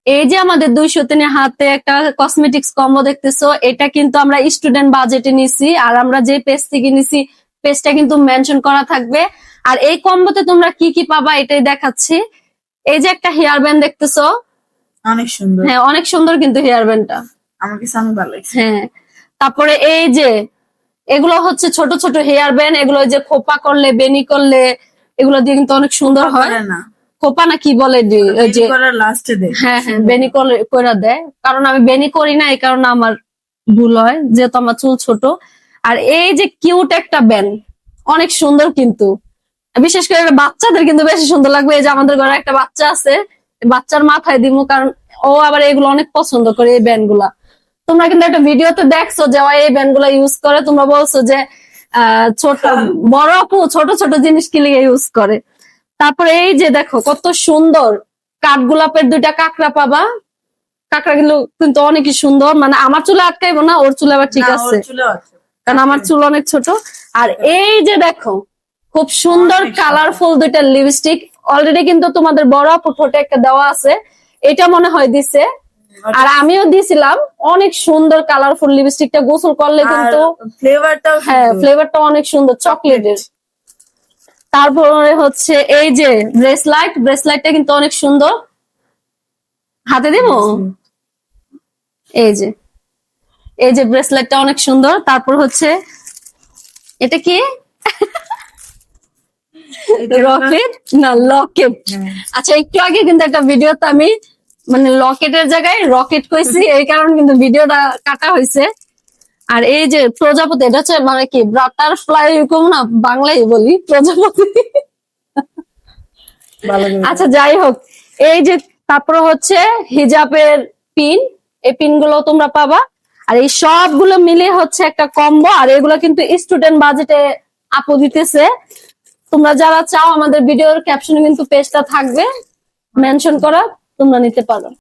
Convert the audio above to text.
এই যে আমাদের 203 হাতে একটা কসমেটিক্স কম্বো দেখতেছো, এটা কিন্তু আমরা স্টুডেন্ট বাজেটে নিছি, আর আমরা যে পেজ থেকে নিছি পেজটা কিন্তু মেনশন করা থাকবে। আর এই কম্বোতে তোমরা কি কি পাবা এটাই দেখাচ্ছি। এই যে একটা হেয়ার ব্যান্ড দেখতেছো, অনেক সুন্দর। হ্যাঁ অনেক সুন্দর কিন্তু হেয়ার ব্যান্ডটা, আমার কাছে অনেক ভালো লাগছে। হ্যাঁ। তারপরে এই যে এগুলো হচ্ছে ছোট ছোট হেয়ার ব্যান্ড, এগুলো যে খোপা করলে বেনি করলে এগুলো দিয়ে কিন্তু অনেক সুন্দর হয়। না খোপা না কি বলে ওই যে লাস্টে দেয়। হ্যাঁ হ্যাঁ বেনি করে দেয়, কারণ আমি বেনি করি না এই কারণে আমার ভুল হয়, যেহেতু আমার চুল ছোট। আর এই যে কিউট একটা ব্যান্ড, অনেক সুন্দর কিন্তু, বিশেষ করে বাচ্চাদের কিন্তু বেশি সুন্দর লাগবে। এই যে আমাদের ঘরে একটা বাচ্চা আছে, বাচ্চার মাথায় দিমু, কারণ ও আবার এগুলো অনেক পছন্দ করে এই ব্যান্ড গুলা। তোমরা কিন্তু একটা ভিডিওতে দেখছো যে ও এই ব্যান্ড গুলা ইউজ করে, তোমরা বলছো যে ছোট বড় আপু ছোট ছোট জিনিস কি লিগে ইউজ করে। তারপরে এই যে দেখো কত সুন্দর কাঠগোলাপের 2টা কাঁকড়া পাবা। কাঁকড়া গুলো কিন্তু অনেকই সুন্দর, মানে আমার চুলে আটকাইবো না, ওর চুলে আবার ঠিক আছে, কারণ আমার চুল অনেক ছোট। আর এই যে দেখো খুব সুন্দর কালারফুল 2টা লিপস্টিক, অলরেডি কিন্তু তোমাদের বড় আপু ঠোঁটে একটা দেওয়া আছে, এটা মনে হয় দিছে, আর আমিও দিছিলাম। অনেক সুন্দর কালারফুল লিপস্টিকটা, গোসল করলে কিন্তু ফ্লেভারটাও হ্যাঁ ফ্লেভারটা অনেক সুন্দর চকলেটের। তারপরে হচ্ছে এই যে ব্রেসলাইটটা কিন্তু অনেক সুন্দর, হাতে দিব। এই যে ব্রেসলেটটা অনেক সুন্দর। তারপর হচ্ছে এটা কি রকেট না লকেট, আচ্ছা একটু আগে কিন্তু একটা ভিডিওতে আমি মানে লকেটের জায়গায় রকেট কইছি, এই কারণে কিন্তু ভিডিওটা কাটা হয়েছে। আর এই যে প্রজাপতি, এটা হচ্ছে মানে কি বাটারফ্লাই এরকম না, বাংলায় বলি প্রজাপতি। আচ্ছা যাই হোক, এই যে তারপর হচ্ছে হিজাবের পিন, এই পিন গুলো তোমরা পাবা। আর এই সবগুলো মিলে হচ্ছে একটা কম্বো, আর এগুলো কিন্তু স্টুডেন্ট বাজেটে আপু দিতেছে। তোমরা যারা চাও আমাদের ভিডিওর ক্যাপশনে কিন্তু পেজটা থাকবে মেনশন করা, তোমরা নিতে পারো।